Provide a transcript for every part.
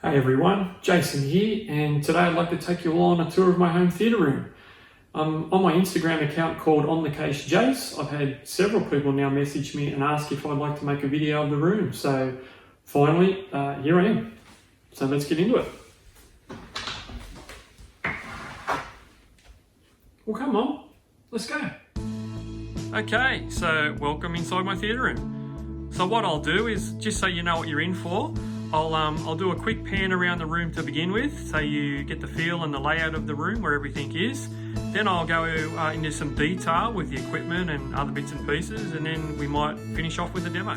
Hey everyone, Jason here, and today I'd like to take you all on a tour of my home theatre room. On my Instagram account called On The Case Jace, I've had several people now message me and ask if I'd like to make a video of the room. So finally, here I am. So let's get into it. Well, come on, let's go. Okay, so welcome inside my theatre room. So what I'll do is, just so you know what you're in for, I'll do a quick pan around the room to begin with, so you get the feel and the layout of the room where everything is. Then I'll go into some detail with the equipment and other bits and pieces, and then we might finish off with a demo.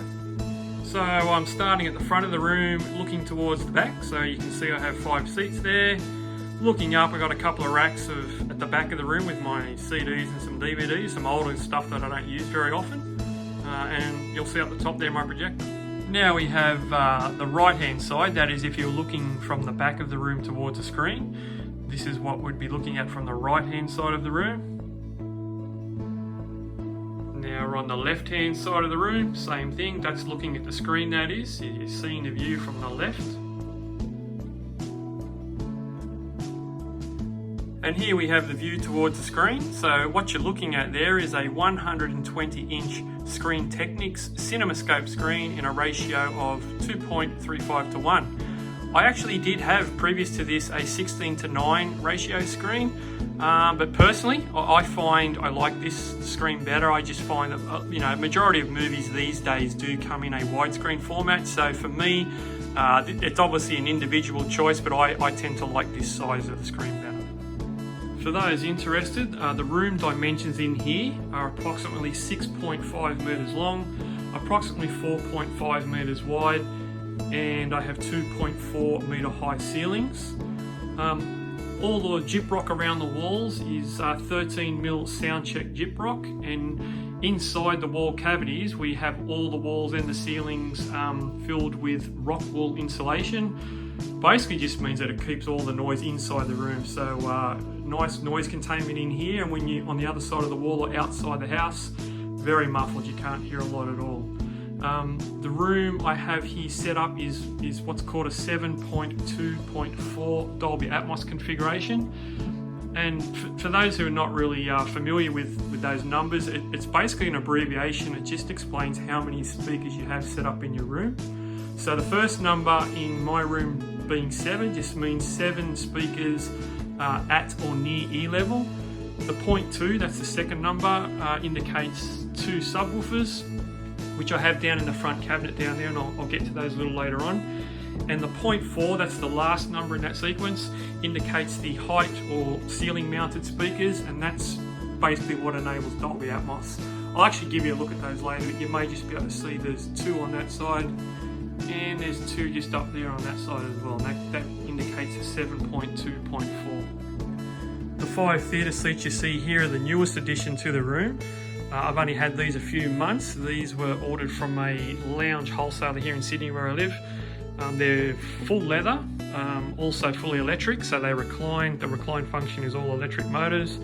So I'm starting at the front of the room, looking towards the back, so you can see I have 5 seats there. Looking up, I've got a couple of racks at the back of the room with my CDs and some DVDs, some older stuff that I don't use very often. And you'll see up the top there my projector. Now we have the right hand side, that is if you're looking from the back of the room towards the screen. This is what we'd be looking at from the right hand side of the room. Now we're on the left hand side of the room, same thing, that's looking at the screen, that is. You're seeing the view from the left. And here we have the view towards the screen. So what you're looking at there is a 120-inch Screen Technics CinemaScope screen in a ratio of 2.35 to 1. I actually did have, previous to this, a 16 to 9 ratio screen, but personally I find I like this screen better. I just find that majority of movies these days do come in a widescreen format, so for me it's obviously an individual choice, but I tend to like this size of the screen better. For those interested, the room dimensions in here are approximately 6.5 metres long, approximately 4.5 metres wide, and I have 2.4 metre high ceilings. All the gyprock around the walls is 13mm soundcheck gyprock, and inside the wall cavities we have all the walls and the ceilings filled with rock wool insulation. Basically just means that it keeps all the noise inside the room, so nice noise containment in here, and when you're on the other side of the wall or outside the house, very muffled, you can't hear a lot at all. The room I have here set up is what's called a 7.2.4 Dolby Atmos configuration, and for those who are not really familiar with those numbers, it's basically an abbreviation. It just explains how many speakers you have set up in your room. So the first number in my room being 7 just means 7 speakers at or near ear level. The 0.2, that's the second number, indicates 2 subwoofers, which I have down in the front cabinet down there, and I'll get to those a little later on. And the 0.4, that's the last number in that sequence, indicates the height or ceiling mounted speakers, and that's basically what enables Dolby Atmos. I'll actually give you a look at those later. You may just be able to see there's 2 on that side, and there's 2 just up there on that side as well, and that indicates a 7.2.4. The 5 theatre seats you see here are the newest addition to the room. I've only had these a few months. These were ordered from a lounge wholesaler here in Sydney where I live. They're full leather, also fully electric, so they recline. The recline function is all electric motors,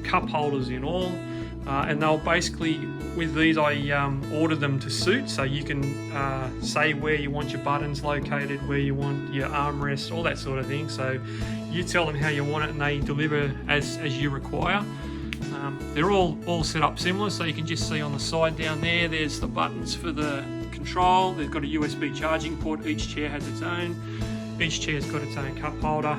cup holders in all. And they'll basically, with these I order them to suit, so you can say where you want your buttons located, where you want your armrest, all that sort of thing. So you tell them how you want it and they deliver as you require. They're all set up similar, so you can just see on the side down there, there's the buttons for the control. They've got a USB charging port, each chair has its own. Each chair's got its own cup holder.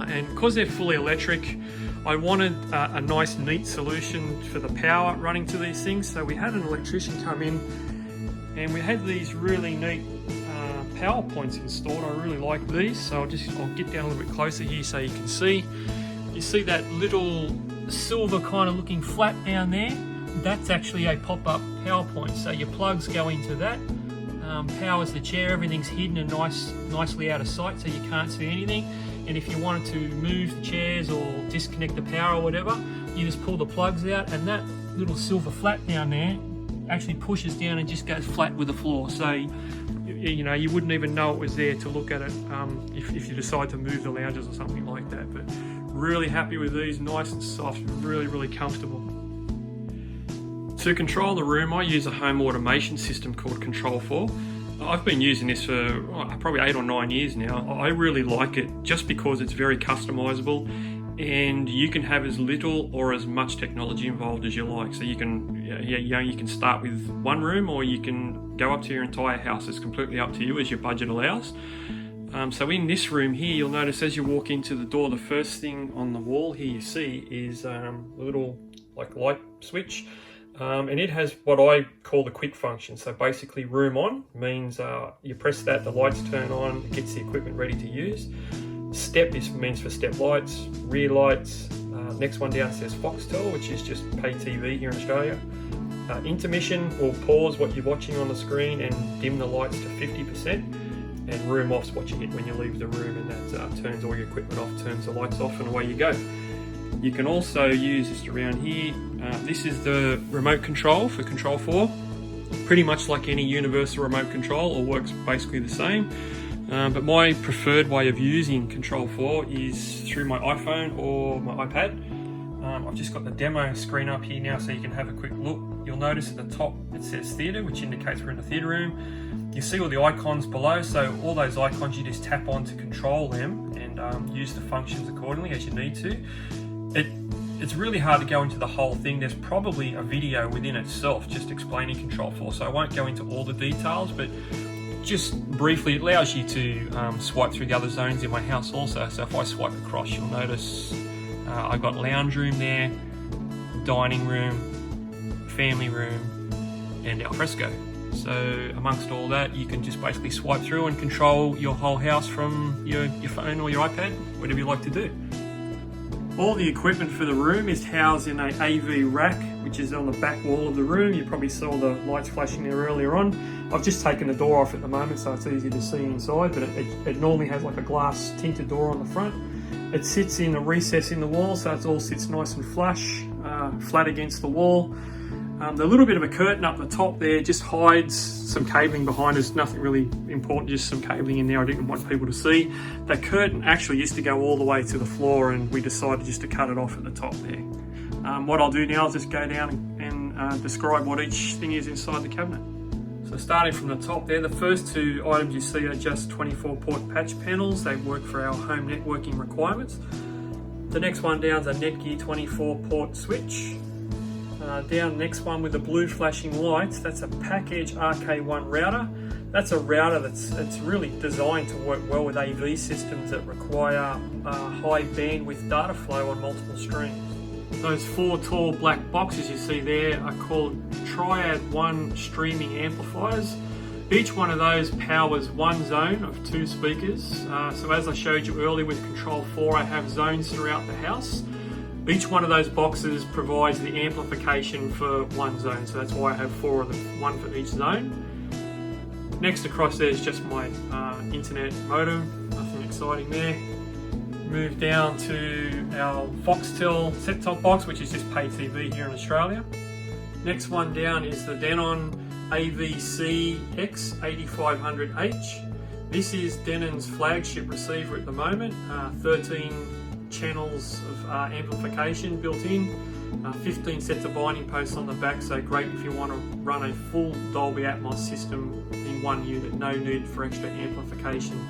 And because they're fully electric, I wanted a nice neat solution for the power running to these things, so we had an electrician come in and we had these really neat power points installed. I really like these, so I'll get down a little bit closer here so you can see. You see that little silver kind of looking flat down there? That's actually a pop-up power point, so your plugs go into that, powers the chair, everything's hidden and nicely out of sight so you can't see anything. And if you wanted to move the chairs or disconnect the power or whatever, you just pull the plugs out, and that little silver flat down there actually pushes down and just goes flat with the floor. So you wouldn't even know it was there to look at it if you decide to move the lounges or something like that. But really happy with these, nice and soft, really comfortable. To control the room, I use a home automation system called Control4. I've been using this for probably 8 or 9 years now. I really like it just because it's very customizable, and you can have as little or as much technology involved as you like. So you can start with one room, or you can go up to your entire house. It's completely up to you as your budget allows. So in this room here, you'll notice as you walk into the door, the first thing on the wall here you see is a little light switch. And it has what I call the quick function. So basically, room on means you press that, the lights turn on, it gets the equipment ready to use. Step means for step lights, rear lights. Next one down says Foxtel, which is just pay TV here in Australia. Intermission will pause what you're watching on the screen and dim the lights to 50%. And room off's what you hit when you leave the room, and that turns all your equipment off, turns the lights off, and away you go. You can also use just around here, this is the remote control for Control 4. Pretty much like any universal remote control, all works basically the same. But my preferred way of using Control 4 is through my iPhone or my iPad. I've just got the demo screen up here now so you can have a quick look. You'll notice at the top it says theatre, which indicates we're in the theatre room. You see all the icons below, so all those icons you just tap on to control them and use the functions accordingly as you need to. It's really hard to go into the whole thing. There's probably a video within itself just explaining Control 4, so I won't go into all the details, but just briefly, it allows you to swipe through the other zones in my house also. So if I swipe across, you'll notice I've got lounge room there, dining room, family room, and alfresco. So amongst all that, you can just basically swipe through and control your whole house from your phone or your iPad, whatever you like to do. All the equipment for the room is housed in an AV rack, which is on the back wall of the room. You probably saw the lights flashing there earlier on. I've just taken the door off at the moment, so it's easy to see inside, but it normally has like a glass tinted door on the front. It sits in a recess in the wall, so it all sits nice and flush, flat against the wall. The little bit of a curtain up the top there just hides some cabling behind us, nothing really important, just some cabling in there I didn't want people to see. That curtain actually used to go all the way to the floor, and we decided just to cut it off at the top there. What I'll do now is just go down and describe what each thing is inside the cabinet. So starting from the top there, the first two items you see are just 24-port patch panels. They work for our home networking requirements. The next one down is a Netgear 24-port switch. Down next one with the blue flashing lights, that's a Packedge RK1 router. That's a router that's really designed to work well with AV systems that require high bandwidth data flow on multiple streams. Those four tall black boxes you see there are called Triad 1 streaming amplifiers. Each one of those powers one zone of 2 speakers. So as I showed you earlier with Control 4, I have zones throughout the house. Each one of those boxes provides the amplification for one zone, so that's why I have 4 of them, one for each zone. Next across there is just my internet modem, nothing exciting there. Move down to our Foxtel set-top box, which is just pay TV here in Australia. Next one down is the Denon AVC X8500H. This is Denon's flagship receiver at the moment, 13 channels of amplification built in, 15 sets of binding posts on the back, so great if you want to run a full Dolby Atmos system in one unit, no need for extra amplification.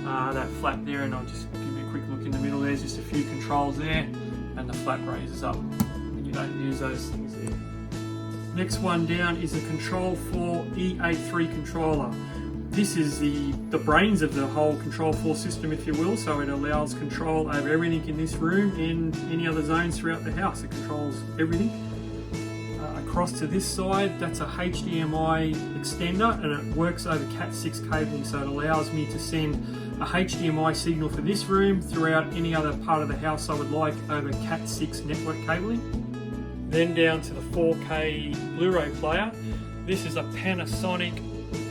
That flap there, and I'll just give you a quick look in the middle, there's just a few controls there, and the flap raises up when you don't use those things there. Next one down is a Control 4 E83 controller. This is the brains of the whole Control 4 system, if you will, so it allows control over everything in this room and any other zones throughout the house. It controls everything. Across to this side, that's a HDMI extender, and it works over Cat6 cabling, so it allows me to send a HDMI signal for this room throughout any other part of the house I would like over Cat6 network cabling. Then down to the 4K Blu-ray player. This is a Panasonic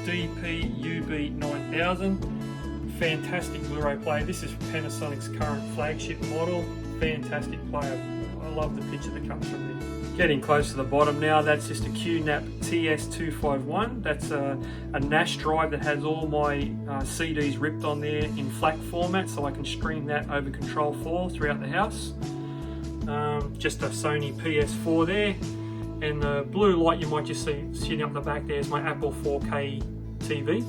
DP UB9000. Fantastic Blu-ray player. This is Panasonic's current flagship model. Fantastic player. I love the picture that comes from this. Getting close to the bottom now, that's just a Qnap TS251. That's a NAS drive that has all my CDs ripped on there in FLAC format, so I can stream that over Control 4 throughout the house. Just a Sony PS4 there, and the blue light you might just see sitting up the back there is my Apple 4K TV.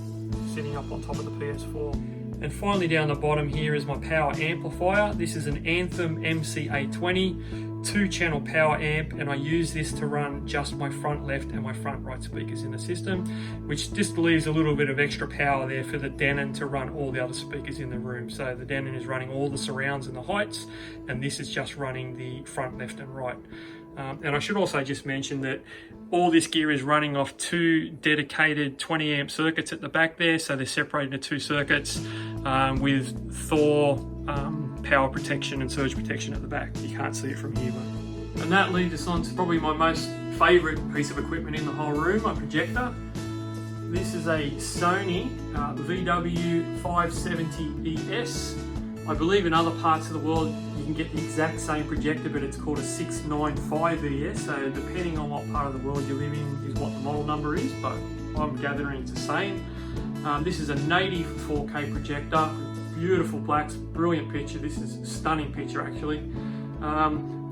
sitting up on top of the PS4. And finally down the bottom here is my power amplifier. This is an Anthem MC820 2-channel power amp, and I use this to run just my front left and my front right speakers in the system, which just leaves a little bit of extra power there for the Denon to run all the other speakers in the room. So the Denon is running all the surrounds and the heights, and this is just running the front, left and right. And I should also just mention that all this gear is running off 2 dedicated 20 amp circuits at the back there, so they're separated into 2 circuits with Thor power protection and surge protection at the back. You can't see it from here, but. And that leads us on to probably my most favourite piece of equipment in the whole room, my projector. This is a Sony VW570ES. I believe in other parts of the world you can get the exact same projector, but it's called a 695ES, so depending on what part of the world you live in is what the model number is, but I'm gathering it's the same. This is a native 4K projector, beautiful blacks, brilliant picture. This is a stunning picture actually.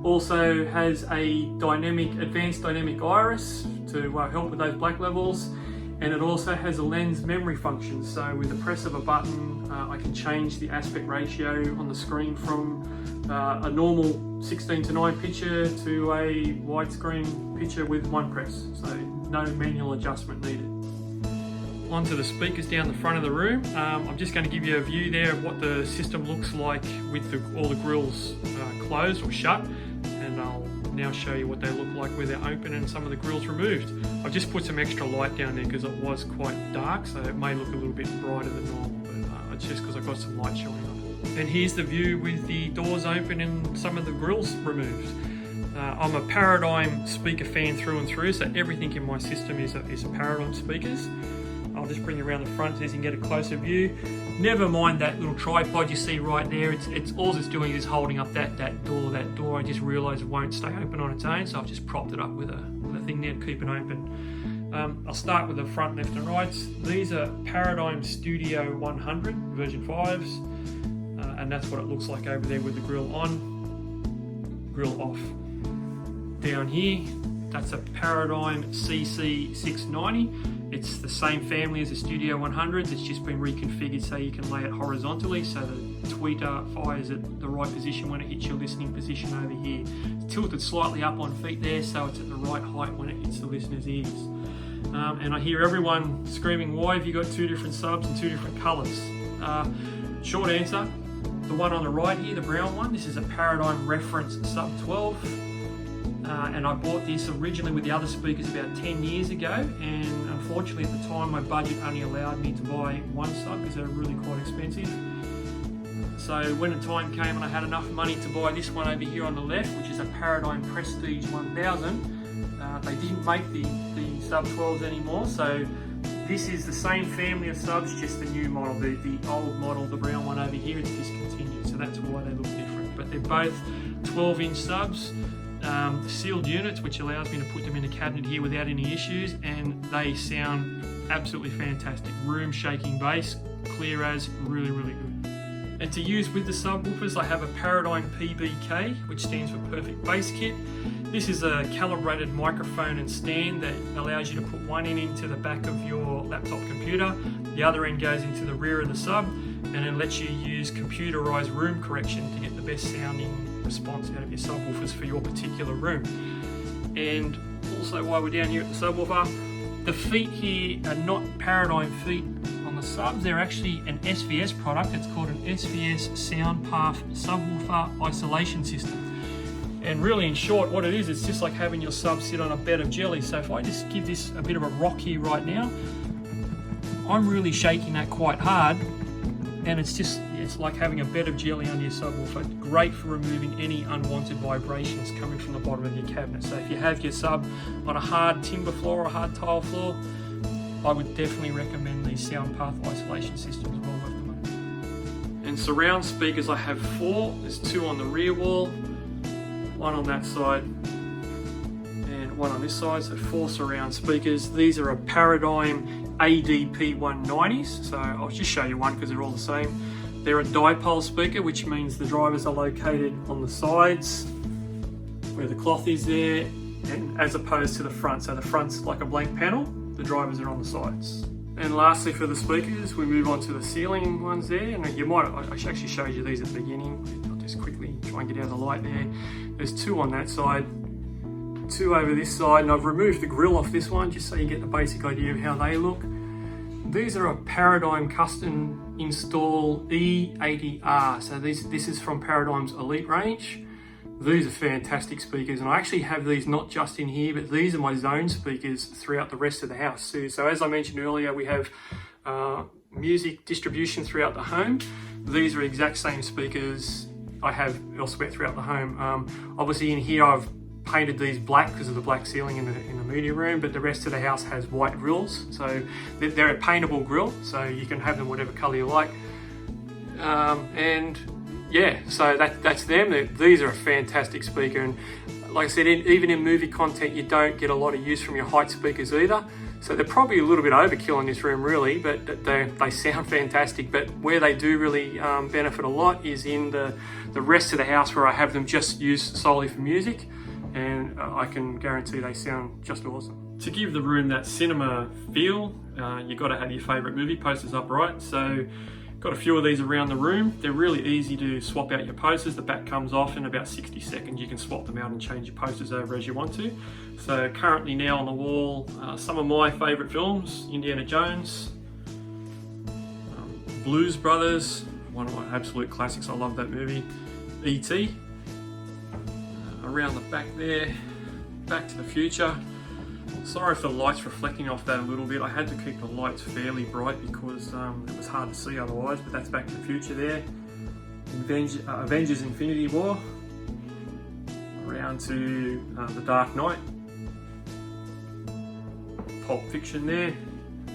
Also has a advanced dynamic iris to help with those black levels, and it also has a lens memory function, so with the press of a button I can change the aspect ratio on the screen from a normal 16:9 picture to a widescreen picture with one press, so no manual adjustment needed. Onto the speakers down the front of the room. I'm just going to give you a view there of what the system looks like with all the grills closed or shut, and I'll now show you what they look like where they're open and some of the grills removed. I've just put some extra light down there because it was quite dark, so it may look a little bit brighter than normal, but it's just because I've got some light showing on it. And here's the view with the doors open and some of the grills removed. I'm a Paradigm speaker fan through and through, so everything in my system is a Paradigm speakers. I'll just bring you around the front so you can get a closer view. Never mind that little tripod you see right there. It's all it's doing is holding up that door. I just realised it won't stay open on its own, so I've just propped it up with a thing there to keep it open. I'll start with the front, left and rights. These are Paradigm Studio 100 version 5s, and that's what it looks like over there with the grill on, grill off. Down here, that's a Paradigm CC690. It's the same family as the Studio 100s, it's just been reconfigured so you can lay it horizontally so the tweeter fires at the right position when it hits your listening position over here. It's tilted slightly up on feet there so it's at the right height when it hits the listener's ears. And I hear everyone screaming, why have you got 2 different subs and 2 different colours? Short answer, the one on the right here, the brown one, this is a Paradigm Reference Sub 12. And I bought this originally with the other speakers about 10 years ago, and unfortunately at the time my budget only allowed me to buy 1 sub because they were really quite expensive. So when the time came and I had enough money to buy this one over here on the left, which is a Paradigm Prestige 1000, they didn't make the sub 12s anymore, so this is the same family of subs, just the new model. The old model, the brown one over here, is discontinued, so that's why they look different. But they're both 12-inch subs. Sealed units, which allows me to put them in a cabinet here without any issues, and they sound absolutely fantastic. Room shaking bass, clear as, really good. And to use with the subwoofers, I have a Paradigm PBK, which stands for Perfect Bass Kit. This is a calibrated microphone and stand that allows you to put one end into the back of your laptop computer, the other end goes into the rear of the sub, and it lets you use computerized room correction to get the best sounding response out of your subwoofers for your particular room. And also while we're down here at the subwoofer, the feet here are not Paradigm feet on the subs, they're actually an SVS product. It's called an SVS SoundPath Subwoofer Isolation System. And really in short what it is, it's just like having your sub sit on a bed of jelly. So if I just give this a bit of a rock here right now, I'm really shaking that quite hard, and it's like having a bed of jelly under your subwoofer. Great for removing any unwanted vibrations coming from the bottom of your cabinet. So if you have your sub on a hard timber floor or a hard tile floor, I would definitely recommend these SoundPath isolation systems, well worth the money. And surround speakers, I have 4. There's 2 on the rear wall, 1 on that side, and 1 on this side, so 4 surround speakers. These are a Paradigm ADP 190s, so I'll just show you one because they're all the same. They're a dipole speaker, which means the drivers are located on the sides where the cloth is there, and as opposed to the front. So the front's like a blank panel, the drivers are on the sides. And lastly, for the speakers, we move on to the ceiling ones there. And I actually showed you these at the beginning. I'll just quickly try and get out of the light there. There's 2 on that side, 2 over this side, and I've removed the grill off this one just so you get the basic idea of how they look. These are a Paradigm custom install E80R. So this is from Paradigm's Elite range. These are fantastic speakers, and I actually have these not just in here, but these are my zone speakers throughout the rest of the house too. So as I mentioned earlier, we have music distribution throughout the home. These are exact same speakers I have elsewhere throughout the home. Obviously in here I've painted these black because of the black ceiling in the media room, but the rest of the house has white grills. So they're a paintable grill, so you can have them whatever color you like. And yeah, so that's them. These are a fantastic speaker, and like I said, even in movie content, you don't get a lot of use from your height speakers either. So they're probably a little bit overkill in this room really, but they sound fantastic. But where they do really benefit a lot is in the rest of the house, where I have them just used solely for music, and I can guarantee they sound just awesome. To give the room that cinema feel, you've got to have your favourite movie posters upright. So got a few of these around the room. They're really easy to swap out your posters. The back comes off in about 60 seconds. You can swap them out and change your posters over as you want to. So currently now on the wall, some of my favourite films: Indiana Jones, Blues Brothers, one of my absolute classics. I love that movie. E.T. Around the back there, Back to the Future. Sorry for the lights reflecting off that a little bit. I had to keep the lights fairly bright because it was hard to see otherwise, but that's Back to the Future there. Avengers Infinity War. Around to The Dark Knight. Pulp Fiction there.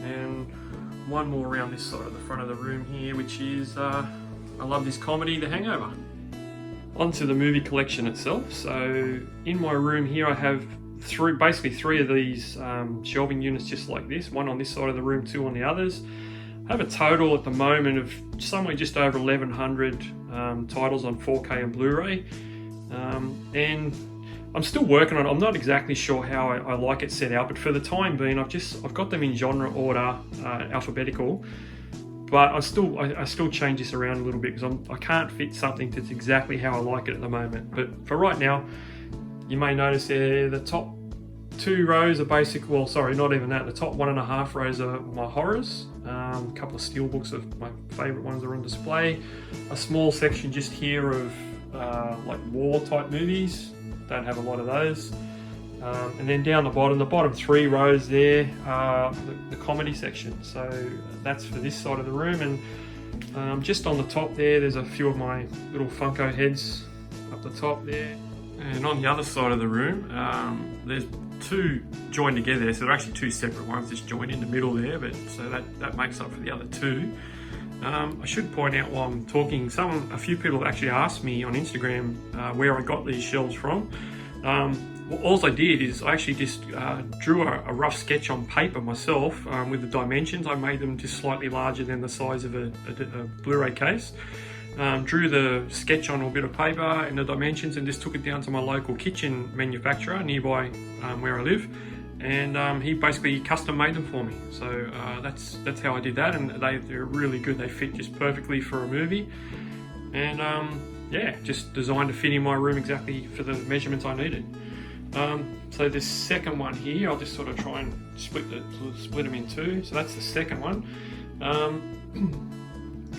And one more around this side of the front of the room here, which is, I love this comedy, The Hangover. Onto the movie collection itself. So in my room here I have basically three of these shelving units just like this, one on this side of the room, 2 on the others. I have a total at the moment of somewhere just over 1,100 titles on 4K and Blu-ray, and I'm still working on it. I'm not exactly sure how I like it set out, but for the time being I've got them in genre order, alphabetical, but I still change this around a little bit because I can't fit something that's exactly how I like it at the moment. But for right now, you may notice there the top 2 rows are basic, well sorry, not even that, the top 1.5 rows are my horrors. A couple of steelbooks of my favourite ones are on display. A small section just here of like war type movies, don't have a lot of those. And then down the bottom 3 rows there are the comedy section. So that's for this side of the room, and just on the top there's a few of my little Funko heads up the top there. And on the other side of the room, there's 2 joined together, so they're actually 2 separate ones just joined in the middle there, but so that makes up for the other 2. I should point out while I'm talking, a few people have actually asked me on Instagram where I got these shelves from. Well, all I did is I actually just drew a rough sketch on paper myself with the dimensions. I made them just slightly larger than the size of a Blu-ray case. Drew the sketch on a bit of paper and the dimensions, and just took it down to my local kitchen manufacturer nearby where I live, and he basically custom made them for me. So that's how I did that, and they're really good. They fit just perfectly for a movie, and yeah, just designed to fit in my room exactly for the measurements I needed. So the second one here, I'll just sort of try and split them in 2. So that's the second one.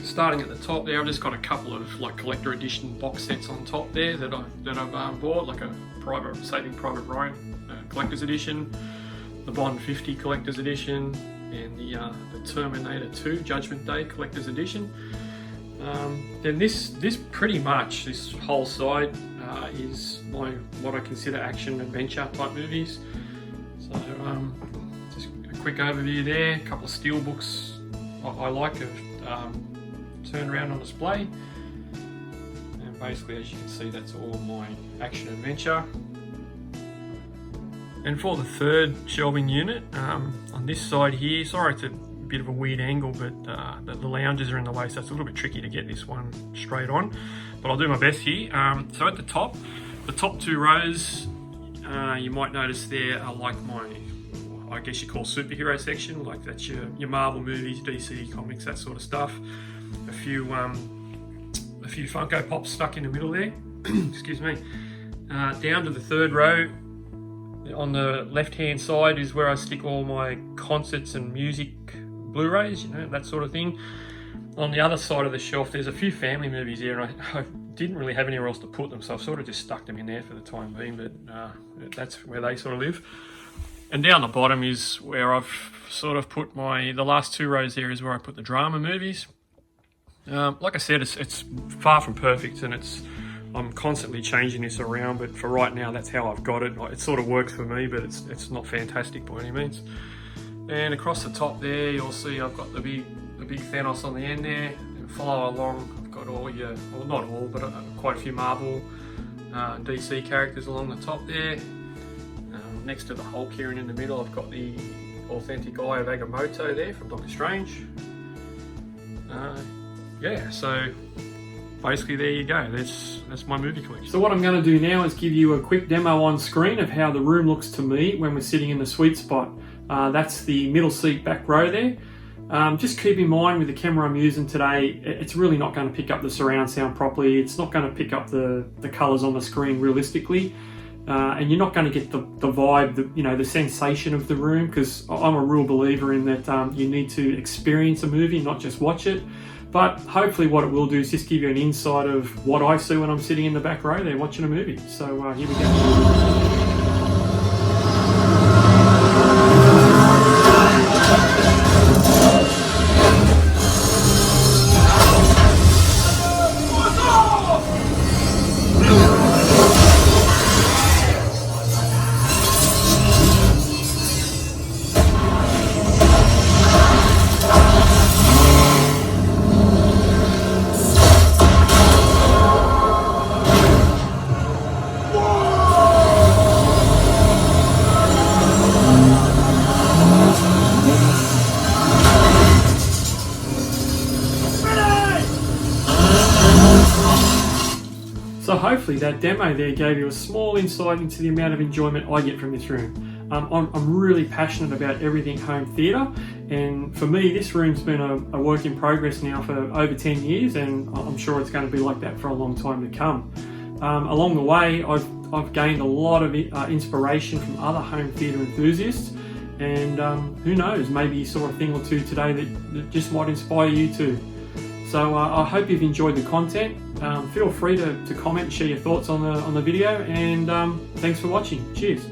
Starting at the top there, I've just got a couple of like collector edition box sets on top there that I've bought, like a Saving Private Ryan collector's edition, the Bond 50 collector's edition, and the Terminator 2 Judgment Day collector's edition. Then this pretty much, this whole side is what I consider action adventure type movies. So just a quick overview there, a couple of steel books I like of turned around on display, and basically as you can see that's all my action adventure. And for the third shelving unit, on this side here, sorry it's a bit of a weird angle, but the lounges are in the way, so it's a little bit tricky to get this one straight on, but I'll do my best here. So at the top 2 rows, you might notice there are like I guess you call superhero section, like that's your Marvel movies, DC comics, that sort of stuff. A few Funko Pops stuck in the middle there. Excuse me. Down to the third row, on the left-hand side is where I stick all my concerts and music Blu-rays, that sort of thing. On the other side of the shelf, there's a few family movies here, and I didn't really have anywhere else to put them, so I've sort of just stuck them in there for the time being, but that's where they sort of live. And down the bottom is where I've sort of put the last two rows there is where I put the drama movies. Like I said, it's far from perfect, and I'm constantly changing this around, but for right now, that's how I've got it. It sort of works for me, but it's not fantastic by any means. And across the top there, you'll see I've got the big Thanos on the end there, and follow along. I've got all well, not all, but quite a few Marvel, DC characters along the top there. Next to the Hulk here and in the middle, I've got the authentic Eye of Agamotto there from Doctor Strange. Yeah, so basically there you go, that's my movie collection. So what I'm going to do now is give you a quick demo on screen of how the room looks to me when we're sitting in the sweet spot. That's the middle seat back row there. Just keep in mind with the camera I'm using today, it's really not going to pick up the surround sound properly. It's not going to pick up the colours on the screen realistically. And you're not going to get the vibe, the sensation of the room, because I'm a real believer in that you need to experience a movie, not just watch it. But hopefully what it will do is just give you an insight of what I see when I'm sitting in the back row there watching a movie. So here we go. So hopefully that demo there gave you a small insight into the amount of enjoyment I get from this room. I'm really passionate about everything home theatre, and for me this room's been a work in progress now for over 10 years, and I'm sure it's going to be like that for a long time to come. Along the way I've gained a lot of inspiration from other home theatre enthusiasts, and who knows, maybe you saw a thing or two today that just might inspire you too. So I hope you've enjoyed the content. Feel free to comment and share your thoughts on the video, and thanks for watching. Cheers.